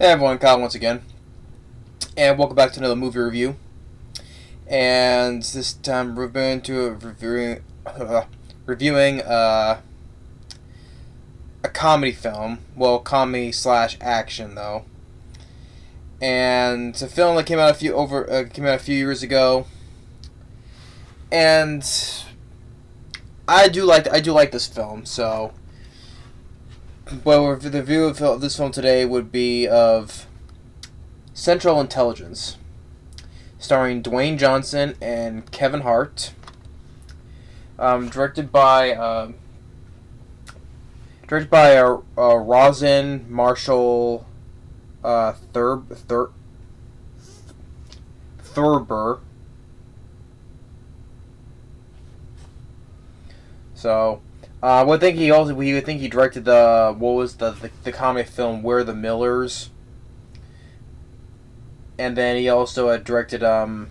Hey everyone, Kyle once again, and welcome back to another movie review. And this time we're going to reviewing a comedy film. Well, comedy slash action though, and it's a film that came out a few years ago. And I do like this film. So, well, the review of this film today would be of Central Intelligence, starring Dwayne Johnson and Kevin Hart. Directed by Rawson Marshall Thurber. So, I would think he directed the comedy film We're the Millers, and then he also directed then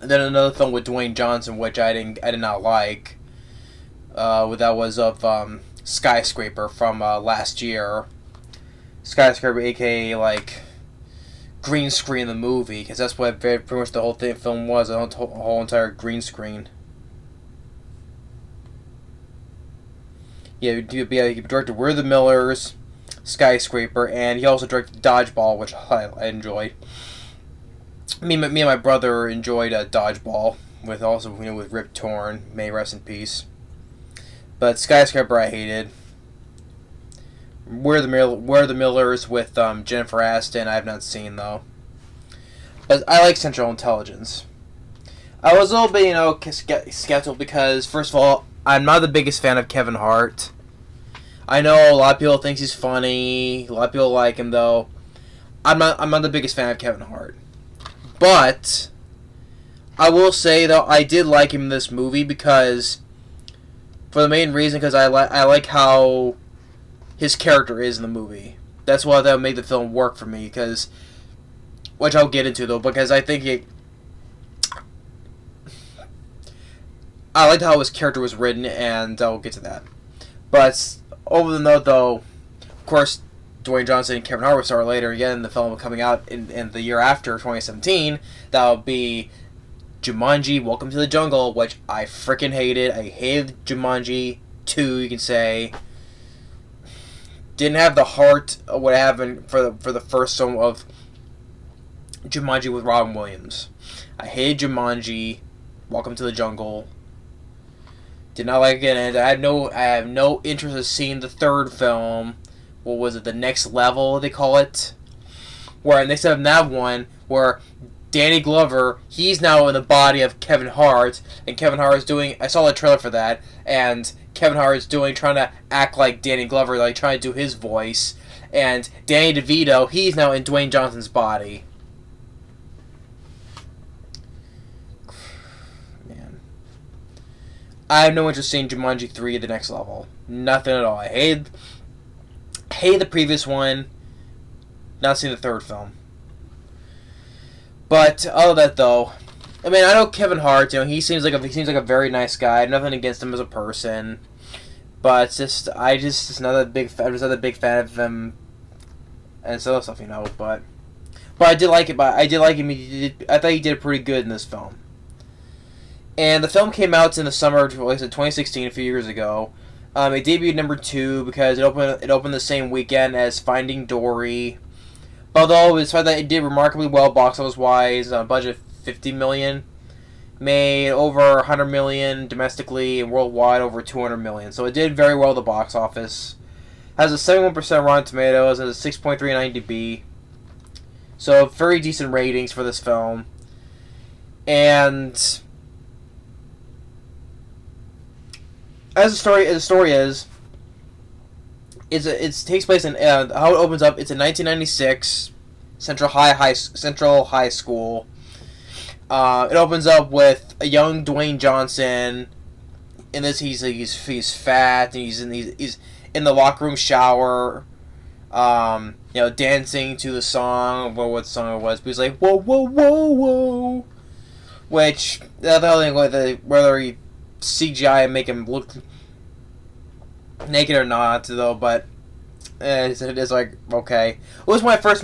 another film with Dwayne Johnson, which I did not like. That was of Skyscraper from last year. Skyscraper, aka like green screen the movie, because that's what pretty much the whole film was, a whole entire green screen. Yeah, he directed We're the Millers, Skyscraper, and he also directed Dodgeball, which I enjoyed. Me and my brother enjoyed Dodgeball, with Rip Torn, may rest in peace. But Skyscraper I hated. We're the Millers with Jennifer Aniston I have not seen though. But I like Central Intelligence. I was a little bit skeptical because first of all, I'm not the biggest fan of Kevin Hart. I know a lot of people think he's funny. A lot of people like him, though. I'm not the biggest fan of Kevin Hart. But I will say, though, I did like him in this movie because, for the main reason, because I like how his character is in the movie. That's why that made the film work for me. Which I'll get into, though, because I think I liked how his character was written, and I'll get to that. But over the note, though, of course, Dwayne Johnson and Kevin Hart will start later. Again, the film coming out in the year after, 2017, that will be Jumanji: Welcome to the Jungle, which I freaking hated. I hated Jumanji 2, you can say. Didn't have the heart of what happened for the first film of Jumanji with Robin Williams. I hated Jumanji: Welcome to the Jungle. Did not like it, and I have no interest in seeing the third film. What was it? The Next Level, they call it. Where they said in that one, where Danny Glover, he's now in the body of Kevin Hart, and Kevin Hart is doing. I saw the trailer for that, and Kevin Hart is trying to act like Danny Glover, like trying to do his voice, and Danny DeVito, he's now in Dwayne Johnson's body. I have no interest in Jumanji 3 The Next Level. Nothing at all. I hate the previous one. Not seen the third film. But other than that, though, I mean, I know Kevin Hart. He seems like a very nice guy. Nothing against him as a person, but I'm just not a big fan of him and some other stuff, But I did like it. But I did like him. I thought he did pretty good in this film. And the film came out in the summer of 2016, a few years ago. It debuted number 2 because it opened the same weekend as Finding Dory. Although despite that, it did remarkably well box office wise, on a budget of $50 million, made over $100 million domestically and worldwide over $200 million. So it did very well at the box office. Has a 71% Rotten Tomatoes and a 6.3 on IMDb. So very decent ratings for this film. And as the story is, it takes place in how it opens up. It's in 1996, Central High School. It opens up with a young Dwayne Johnson. In this, he's fat and he's in the locker room shower, dancing to the song. What song it was? But he's like, whoa, whoa, whoa, whoa, which the whole thing whether he CGI and make him look naked or not, though, but And it's like, okay. It was my first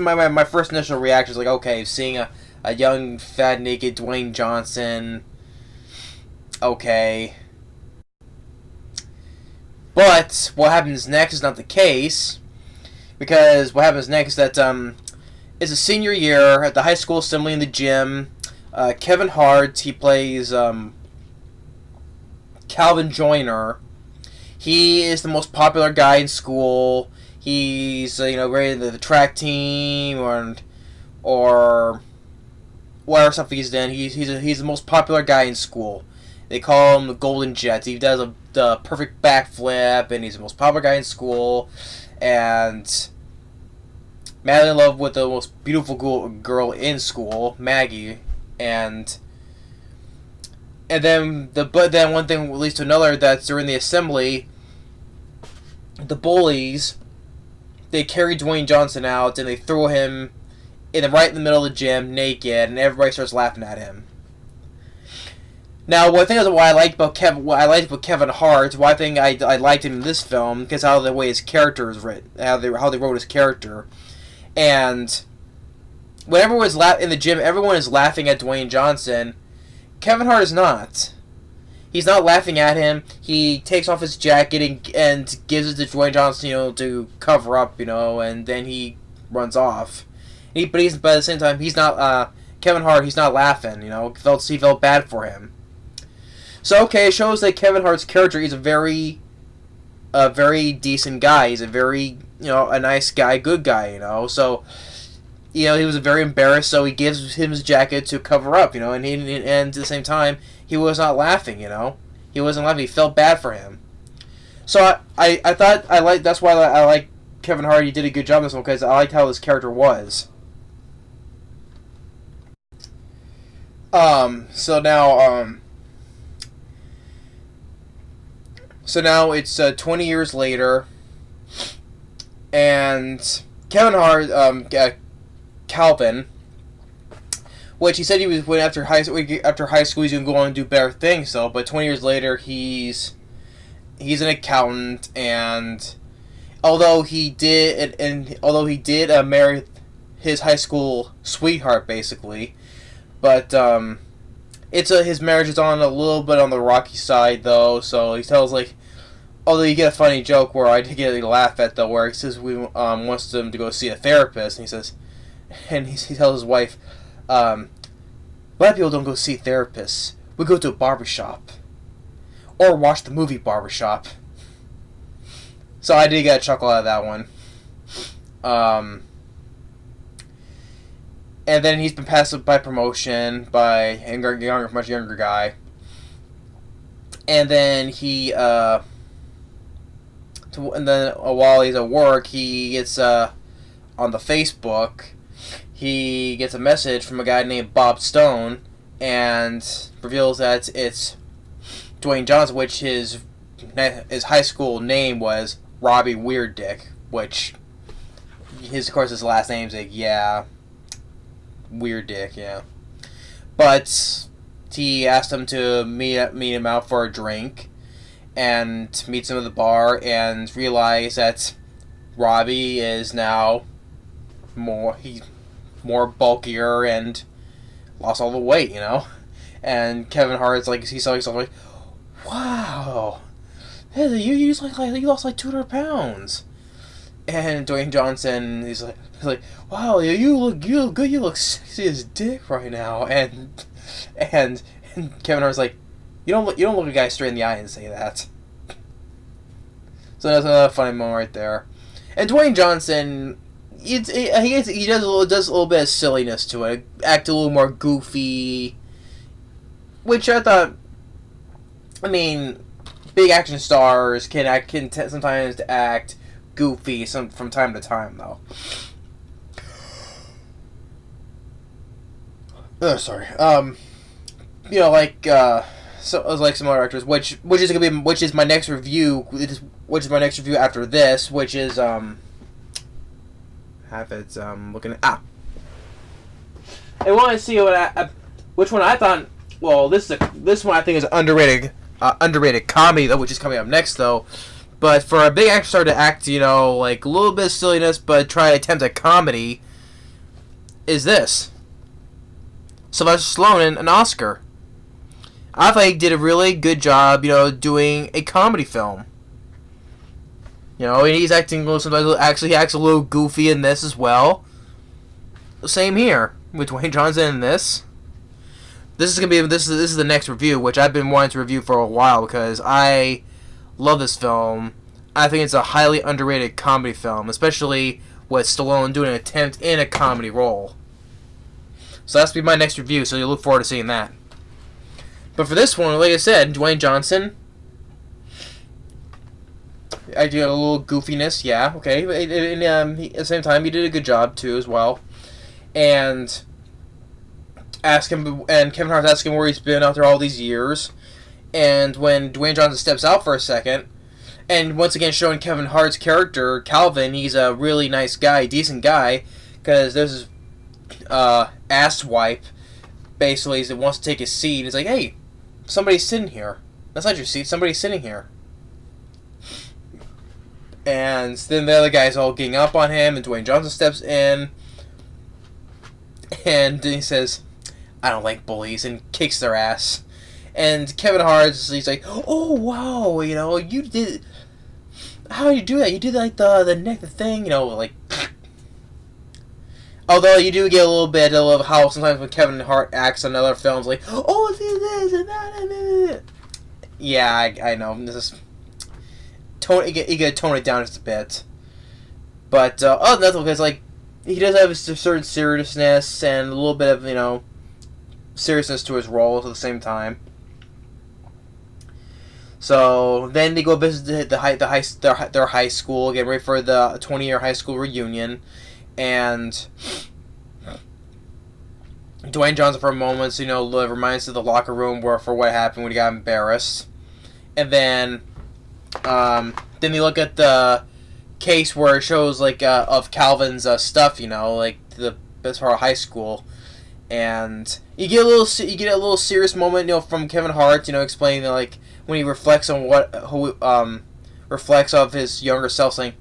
initial reaction was like, okay, seeing a young, fat, naked Dwayne Johnson. Okay. But what happens next is not the case. Because what happens next is that it's a senior year at the high school assembly in the gym. Kevin Hart, he plays Calvin Joyner. He is the most popular guy in school. He's ready to the track team or whatever stuff he's in. He's the most popular guy in school. They call him the Golden Jets. He does the perfect backflip, and he's the most popular guy in school. And madly in love with the most beautiful girl in school, Maggie. And then one thing leads to another. That's during the assembly, the bullies, they carry Dwayne Johnson out and they throw him right in the middle of the gym naked, and everybody starts laughing at him. Now, one thing is what I liked about Kevin Hart, why I think I liked him in this film, because how the way his character is written, how they wrote his character, and when everyone's in the gym, everyone is laughing at Dwayne Johnson. Kevin Hart is not. He's not laughing at him. He takes off his jacket and gives it to Dwayne Johnson, to cover up, and then he runs off. But at the same time, he's not Kevin Hart. He's not laughing. He felt bad for him. So okay, it shows that Kevin Hart's character is a very decent guy. He's a very a nice guy, good guy. So he was very embarrassed. So he gives him his jacket to cover up. And at the same time, he was not laughing. He wasn't laughing. He felt bad for him. So I thought that's why I like Kevin Hart. He did a good job in this one because I liked how his character was. So now it's 20 years later, and Kevin Hart, Calvin, which he said he was after high school he's gonna go on and do better things. But 20 years later, he's an accountant, and although he did marry his high school sweetheart, basically, but his marriage is on a little bit on the rocky side, though. So he tells although you get a funny joke where I did get a laugh at, though, where he says we wants him to go see a therapist, and he tells his wife, a lot of people don't go see therapists. We go to a barbershop or watch the movie Barbershop. So I did get a chuckle out of that one. And then he's been passed by promotion by a much younger guy. And then while he's at work, he gets on the Facebook. He gets a message from a guy named Bob Stone, and reveals that it's Dwayne Johnson, which his high school name was Robbie Weird Dick, which of course his last name's Weird Dick, yeah. But he asked him to meet him out for a drink, and meets him at the bar, and realize that Robbie is now more bulkier and lost all the weight, And Kevin Hart's he saw himself wow, hey, you lost 200 pounds. And Dwayne Johnson, he's like, wow, you look good. You look sexy as dick right now. And Kevin Hart's like, you don't look a guy straight in the eye and say that. So that's another funny moment right there. And Dwayne Johnson, he does a little bit of silliness to it, act a little more goofy, which I thought. I mean, big action stars can sometimes act goofy from time to time, though. Oh, sorry. So like some other actors, which is my next review. Which is my next review after this, which is looking at I want to see which one I thought. Well, this one I think is underrated comedy, though, which is coming up next, though. But for a big action star to act, like a little bit of silliness, but try to attempt a comedy, is this. Sylvester Stallone, an Oscar. I thought he did a really good job, doing a comedy film. He's acting sometimes. Actually, he acts a little goofy in this as well. Same here with Dwayne Johnson in this. This is the next review, which I've been wanting to review for a while because I love this film. I think it's a highly underrated comedy film, especially with Stallone doing an attempt in a comedy role. So that's be my next review. So you look forward to seeing that. But for this one, like I said, Dwayne Johnson. I do a little goofiness, yeah, okay. And at the same time, he did a good job too, as well. And Kevin Hart's asking where he's been after all these years. And when Dwayne Johnson steps out for a second, and once again showing Kevin Hart's character, Calvin, he's a really nice guy, decent guy, because there's his asswipe, basically, that wants to take his seat. He's like, hey, somebody's sitting here. That's not your seat, somebody's sitting here. And then the other guy's all getting up on him, and Dwayne Johnson steps in, and he says, I don't like bullies, and kicks their ass. And Kevin Hart, he's like, oh, wow, you did, how do you do that? You did, like, the neck, the thing, like, although you do get a little bit of how sometimes when Kevin Hart acts on other films, like, oh, do this, and that. Yeah, I know, this is, you gotta tone it down just a bit. But, other than that, because, like, he does have a certain seriousness and a little bit of, seriousness to his roles at the same time. So then they go visit their high school, get ready for the 20-year high school reunion, and Dwayne Johnson for a moment, reminds of the locker room for what happened when he got embarrassed, and then they look at the case where it shows like of Calvin's stuff, like the best part of high school. And you get a little serious moment, from Kevin Hart, explaining that, like, when he reflects on reflects of his younger self, saying,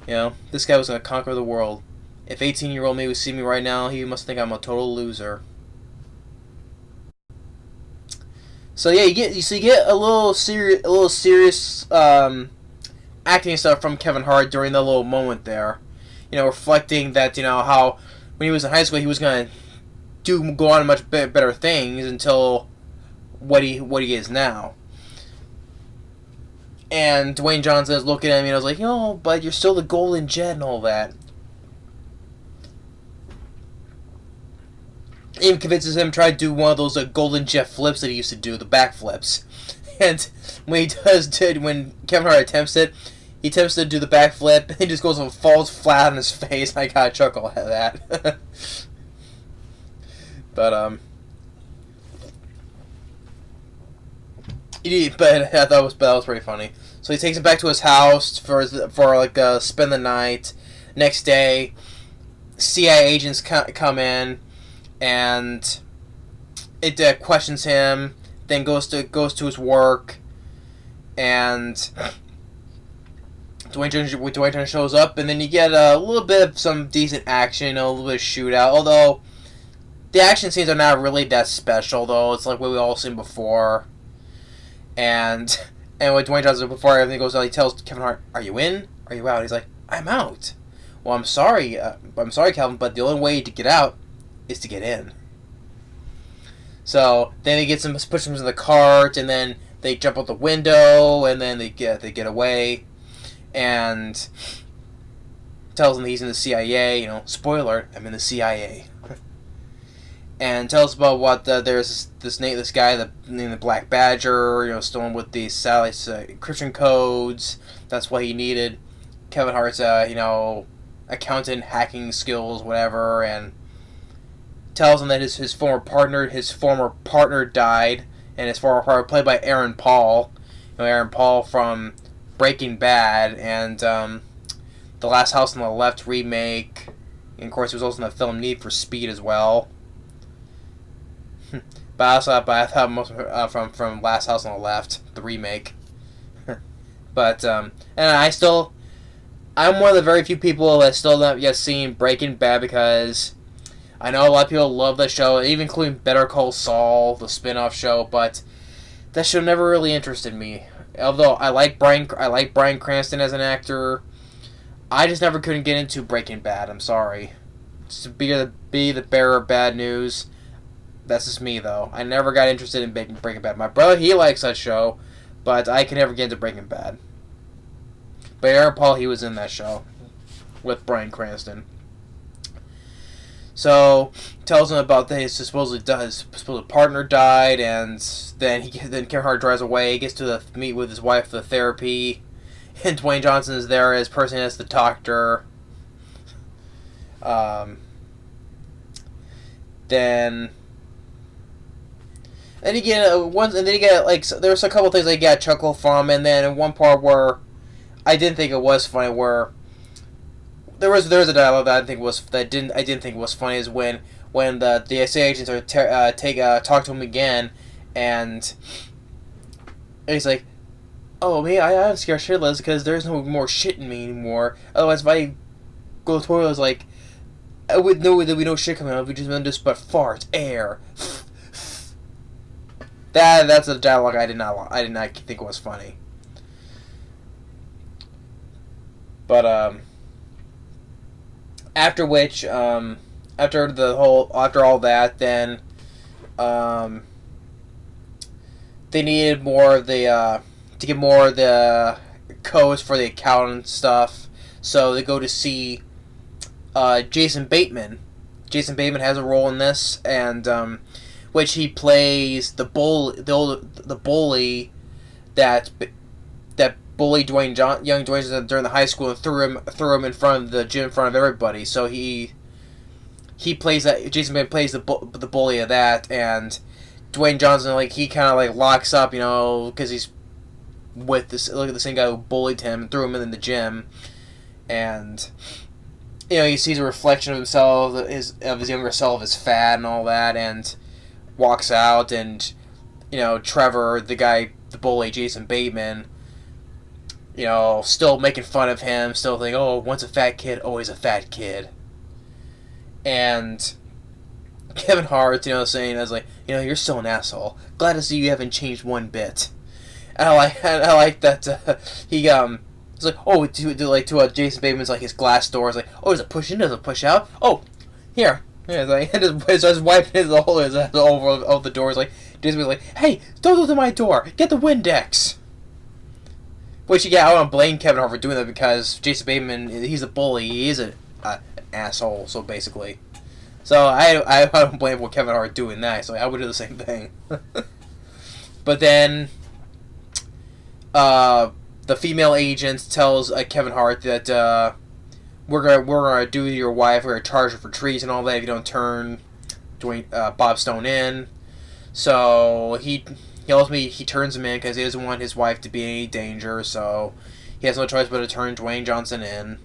this guy was gonna conquer the world. If 18-year-old me would see me right now, he must think I'm a total loser. So yeah, you get a little serious acting stuff from Kevin Hart during that little moment there, reflecting that how when he was in high school he was gonna go on to much better things until what he is now. And Dwayne Johnson is looking at me and I was like, but you're still the golden jet and all that. Even convinces him to try to do one of those golden jet flips that he used to do, the back flips. And when when Kevin Hart attempts it, he attempts to do the back flip and he just goes and falls flat on his face. I got a chuckle at that. But I thought that was pretty funny. So he takes him back to his house for spend the night. Next day, CIA agents come in, and it questions him. Then goes to his work, and Dwayne Johnson shows up, and then you get a little bit of some decent action, a little bit of shootout. Although the action scenes are not really that special, though. It's like what we all seen before. And with Dwayne Johnson, before everything goes on, he tells Kevin Hart, "Are you in? Are you out?" He's like, "I'm out." Well, I'm sorry, Calvin, but the only way to get out is to get in. So then he pushes him in the cart, and then they jump out the window, and then they get away, and tells him that he's in the CIA. Spoiler, I'm in the CIA. And tells about what there's this guy, the Black Badger, stolen with these satellite encryption codes. That's what he needed. Kevin Hart's accountant hacking skills, whatever, and tells him that his former partner died, and his former partner played by Aaron Paul, Aaron Paul from Breaking Bad and The Last House on the Left remake, and of course he was also in the film Need for Speed as well. But I thought most from Last House on the Left, the remake. But and I'm one of the very few people that still not yet seen Breaking Bad, because I know a lot of people love the show, even including Better Call Saul, the spin-off show, but that show never really interested me. Although I like Bryan Cranston as an actor, I just never couldn't get into Breaking Bad. I'm sorry. Just to be the bearer of bad news. That's just me, though. I never got interested in Breaking Bad. My brother, he likes that show, but I can never get into Breaking Bad. But Aaron Paul, he was in that show with Bryan Cranston. So tells him about that his supposed partner died, and then Kevin Hart drives away, gets to meet with his wife for the therapy, and Dwayne Johnson is there as person as the doctor. Then you get like, there's a couple things I got a chuckle from, and then in one part where I didn't think it was funny, where there's a dialogue that I didn't think was funny, is when the SA agents are talk to him again, and he's like, "Oh man, I'm scared shitless because there's no more shit in me anymore. Otherwise, if I go to the toilet, it's like I would know there'd be no shit coming out. We just but farts, air." That's a dialogue I did not think was funny. But after all that, then they needed more of the to get more of the codes for the accountant stuff. So they go to see Jason Bateman. Jason Bateman has a role in this, and which he plays the bully that bullied young Dwayne Johnson during the high school and threw him in front of the gym in front of everybody. So he plays that. Jason Bateman plays the bully of that, and Dwayne Johnson, like, he kind of like locks up, because he's with the same guy who bullied him and threw him in the gym, and he sees a reflection of himself, of his younger self, is fat and all that, and walks out, and Trevor, the bully, Jason Bateman, still making fun of him, still thinking, oh, once a fat kid, always a fat kid. And Kevin Hart, saying, as like, you're still an asshole. Glad to see you haven't changed one bit. And I like that he it's like, oh, to Jason Bateman's, like, his glass door is like, oh, does it push in? Does it push out? Oh, here. Yeah, it's like, his wife is over the door. It's like, Jason Bateman's like, hey, don't go to my door. Get the Windex. Which, yeah, I don't blame Kevin Hart for doing that, because Jason Bateman, he's a bully. He is an asshole, so basically. So I don't blame Kevin Hart doing that. So I would do the same thing. But then the female agent tells Kevin Hart that we're gonna do your wife. We're gonna charge her for treason and all that if you don't turn Bob Stone in. So he turns him in because he doesn't want his wife to be in any danger. So he has no choice but to turn Dwayne Johnson in.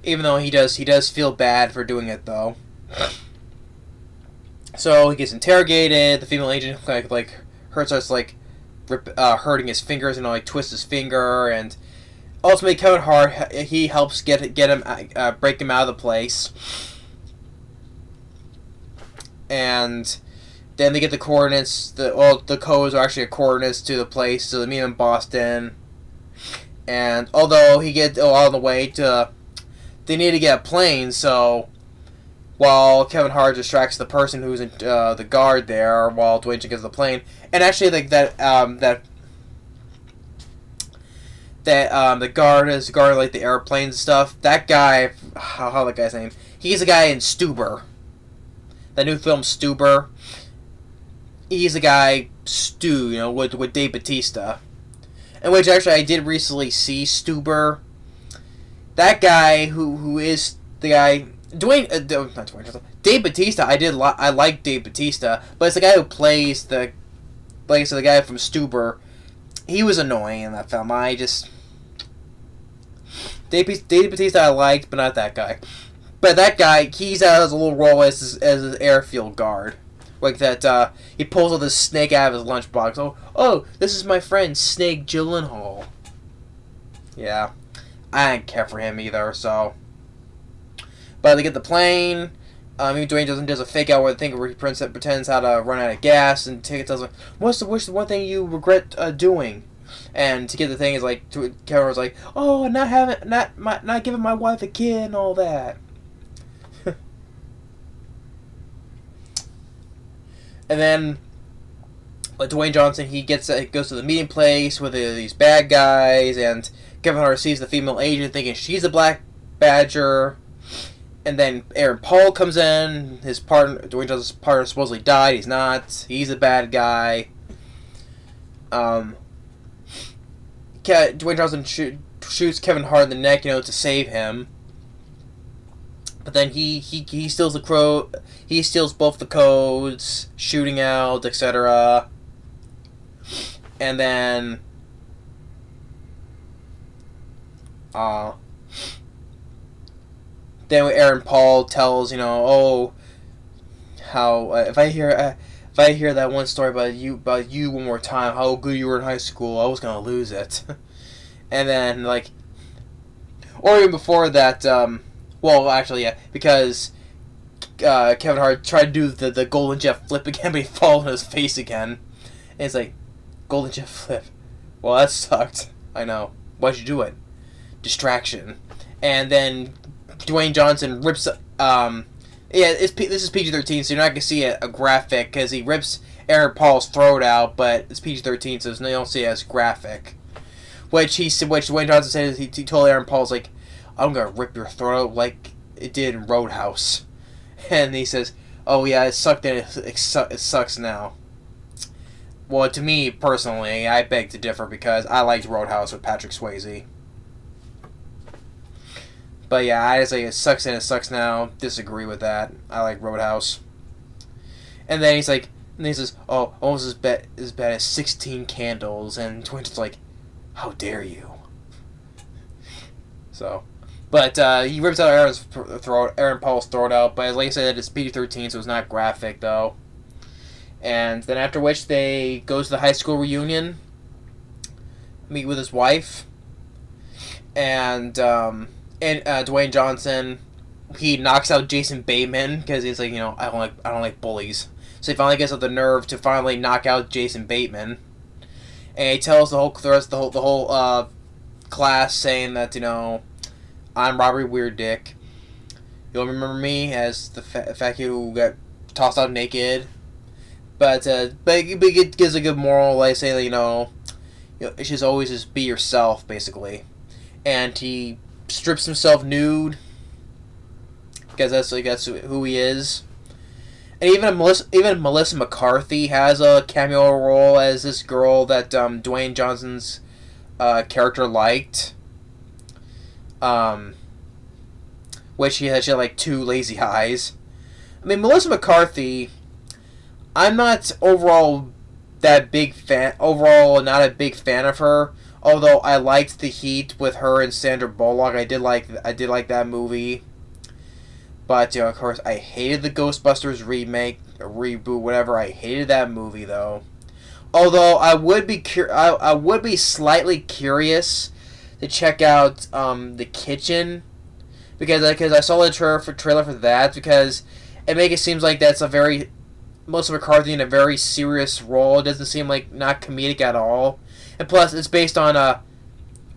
Even though he does feel bad for doing it, though. So he gets interrogated. The female agent starts hurting his fingers and twists his finger, and ultimately Kevin Hart, he helps get him break him out of the place. And then they get the coordinates. The codes are actually coordinates to the place, so they meet in Boston. And although he gets on the way to, they need to get a plane. So while Kevin Hart distracts the person who's in the guard there, while Dwayne gets the plane, and actually like the guard is guarding like the airplanes and stuff. That guy, how the guy's name? He's a guy in Stuber. That new film Stuber. He's a guy, Stu, with Dave Bautista. And which actually I did recently see Stuber. That guy who is the guy Dave Bautista. I like Dave Bautista, but it's the guy who plays the guy from Stuber. He was annoying in that film. Dave Bautista I liked, but not that guy. But that guy, he's has a little role as an airfield guard. like that. He pulls out this snake out of his lunchbox. Oh, this is my friend Snake Gyllenhaal. Yeah, I didn't care for him either. So, but they get the plane. Even Dwayne Johnson does a fake out where he pretends how to run out of gas, and Ticket tells him, "What's the one thing you regret doing?" And to get the thing is like, Kevin was like, "Oh, not giving my wife a kid and all that." And then Dwayne Johnson, he goes to the meeting place with these bad guys, and Kevin Hart sees the female agent thinking she's a black badger. And then Aaron Paul comes in. His partner, Dwayne Johnson's partner, supposedly died. He's not. He's a bad guy. Dwayne Johnson shoots Kevin Hart in the neck, to save him. But then he steals he steals both the codes, shooting out, etc. And then Aaron Paul tells, how if I hear that one story about you one more time, how good you were in high school, I was gonna lose it. And then or even before that, well, actually, yeah, because Kevin Hart tried to do the Golden Jet flip again, but he falls on his face again. And it's like, Golden Jet flip. Well, that sucked. I know. Why'd you do it? Distraction. And then Dwayne Johnson rips. This is PG-13, so you're not gonna see a graphic because he rips Aaron Paul's throat out, but it's PG-13, so you don't see it as graphic. Which Dwayne Johnson says he told Aaron Paul's like, "I'm gonna rip your throat out like it did in Roadhouse," and he says, "Oh yeah, it sucked and it sucks now." Well, to me personally, I beg to differ because I liked Roadhouse with Patrick Swayze. But yeah, I just say it sucks and it sucks now. Disagree with that. I like Roadhouse. And then he says, "Oh, almost as bad as 16 candles," and Dwayne's like, "How dare you?" So, but he rips out Aaron Paul's throat out. But like I said, it's PG-13, so it's not graphic though. And then after which they go to the high school reunion, meet with his wife, and Dwayne Johnson, he knocks out Jason Bateman because he's like, I don't like bullies. So he finally gets up the nerve to finally knock out Jason Bateman, and he tells the whole class saying that I'm Robert Weird Dick. You'll remember me as the fat kid who got tossed out naked. But it gives a good moral, like saying that you should always just be yourself, basically. And he strips himself nude because that's who he is. And even Melissa McCarthy has a cameo role as this girl that Dwayne Johnson's character liked. Which she had like two lazy eyes. I mean, Melissa McCarthy, I'm not overall not a big fan of her. Although I liked The Heat with her and Sandra Bullock, I did like that movie. But of course, I hated the Ghostbusters remake, reboot, whatever. I hated that movie though. Although I would be slightly curious to check out The Kitchen because I saw the trailer for that because it seems like that's a very Melissa McCarthy in a very serious role. It doesn't seem like not comedic at all. And plus, it's based on a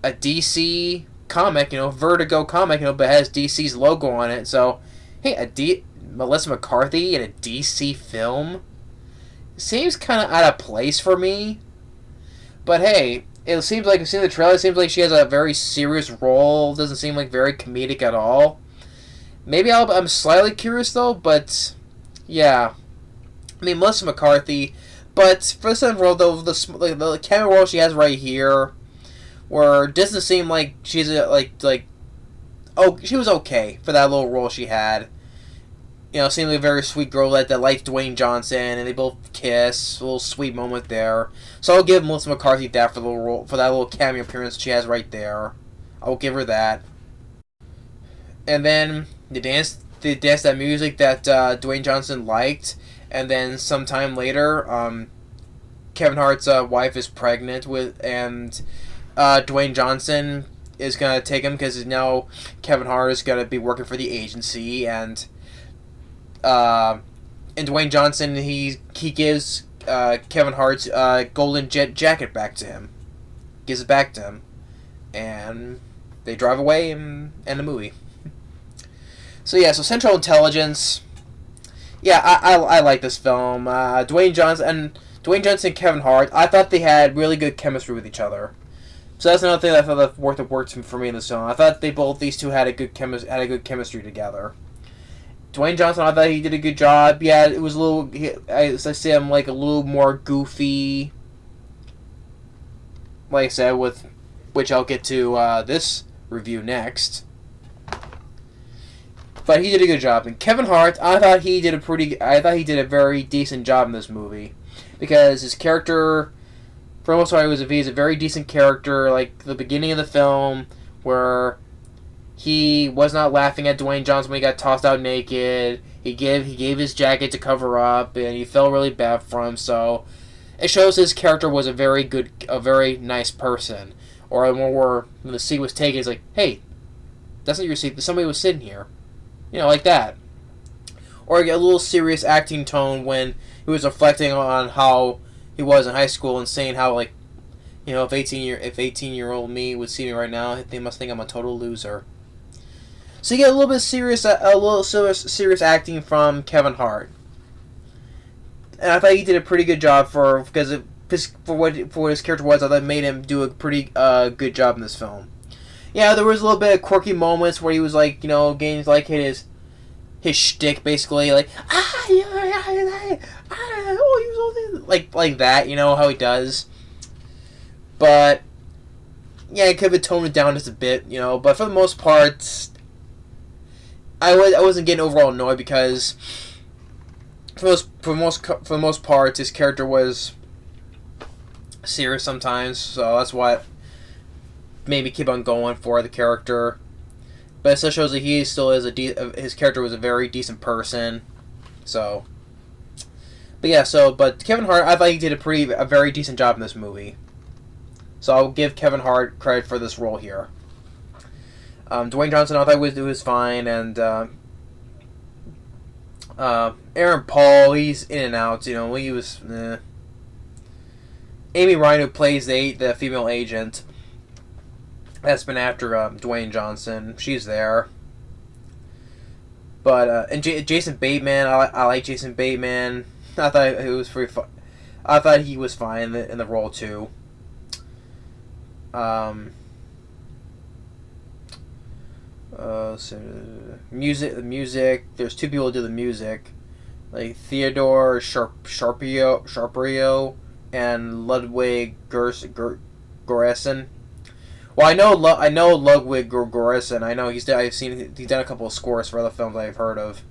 DC comic, Vertigo comic, but it has DC's logo on it. So, hey, Melissa McCarthy in a DC film seems kind of out of place for me. But hey, it seems like, seeing the trailer, it seems like she has a very serious role. It doesn't seem like very comedic at all. Maybe I'm slightly curious though, but yeah. I mean, Melissa McCarthy, but for this role though, the cameo role she has right here, where it doesn't seem like she's she was okay for that little role she had. Seemed like a very sweet girl that liked Dwayne Johnson, and they both kiss. A little sweet moment there. So I'll give Melissa McCarthy that for that little cameo appearance she has right there. I'll give her that. And then the dance they danced that music that Dwayne Johnson liked, and then sometime later, Kevin Hart's wife is pregnant and Dwayne Johnson is gonna take him because now Kevin Hart is gonna be working for the agency, and Dwayne Johnson he gives Kevin Hart's golden jet jacket back to him, gives it back to him, and they drive away and end the movie. So yeah, so Central Intelligence. Yeah, I like this film. Dwayne Johnson and Kevin Hart. I thought they had really good chemistry with each other. So that's another thing that I thought that worked for me in this film. I thought these two had a good chemistry together. Dwayne Johnson, I thought he did a good job. Yeah, it was a little. I see him like a little more goofy. Like I said, which I'll get to this review next. But he did a good job. And Kevin Hart, I thought he did a very decent job in this movie, because his character, for the most part, he's a very decent character. Like the beginning of the film, where he was not laughing at Dwayne Johnson when he got tossed out naked. He gave his jacket to cover up, and he felt really bad for him. So it shows his character was a very nice person. Or when the seat was taken, it's like, hey, that's not your seat. Somebody was sitting here. You know, like that. Or a little serious acting tone when he was reflecting on how he was in high school and saying how, like, you know, if 18-year-old me would see me right now, they must think I'm a total loser. So you get a little serious acting from Kevin Hart, and I thought he did a pretty good job for what his character was. I thought it made him do a pretty good job in this film. Yeah, there was a little bit of quirky moments where he was like, you know, getting like his shtick basically, like like that, you know how he does. But yeah, it could have toned it down just a bit, you know. But for the most part, I wasn't getting overall annoyed, because for the most part, his character was serious sometimes, so that's what made me keep on going for the character. But it still shows that he still is his character was a very decent person. So, but yeah, but Kevin Hart, I thought he did a very decent job in this movie. So I'll give Kevin Hart credit for this role here. Dwayne Johnson, I thought was fine, and Aaron Paul, he's in and out. You know, he was. Amy Ryan, who plays the female agent, that's been after Dwayne Johnson. She's there. But and Jason Bateman, I like Jason Bateman. I thought it was pretty fun. I thought he was fine in the role too. So music. There's two people who do the music, like Theodore Sharprio and Ludwig Göransson. Well, I know Ludwig Göransson. I know he's done a couple of scores for other films I've heard of.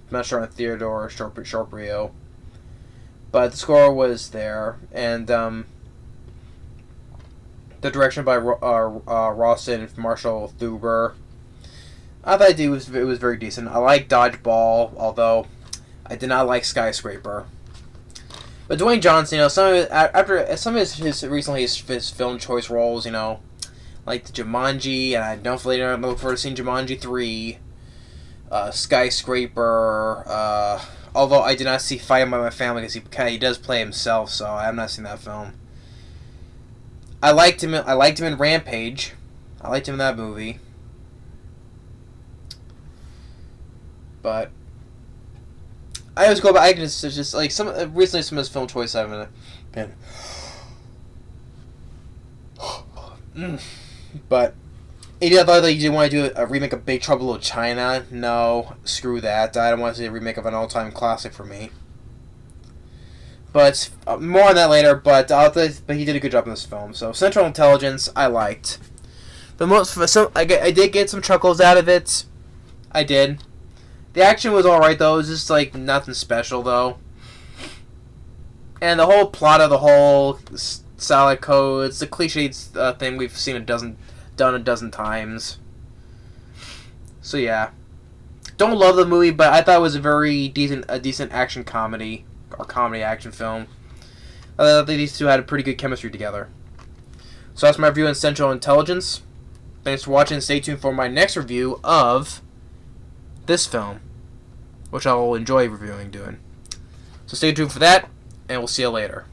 I'm not sure on Theodore Sharprio, but the score was there, and the direction by Rawson Marshall Thurber. I thought it was very decent. I like Dodgeball, although I did not like Skyscraper. But Dwayne Johnson, you know, some of his film choice roles, you know, like the Jumanji, and I don't look forward to seeing Jumanji 3, Skyscraper. Although I did not see Fighting by My Family, because he does play himself, so I have not seen that film. I liked him in Rampage. I liked him in that movie. But I always go back. I can just like recently some of his film choices haven't been. But I thought that you didn't want to do a remake of Big Trouble in China. No, screw that. I don't want to see a remake of an all-time classic for me. But more on that later. But he did a good job in this film. So Central Intelligence, I liked. I did get some chuckles out of it. I did. The action was alright though. It was just like nothing special though. And the whole plot of the whole salad code, it's the cliched thing we've seen done a dozen times. So yeah, don't love the movie, but I thought it was a decent action comedy or comedy action film. I thought these two had a pretty good chemistry together. So that's my review on Central Intelligence. Thanks for watching. Stay tuned for my next review of this film, which I will enjoy doing. So stay tuned for that, and we'll see you later.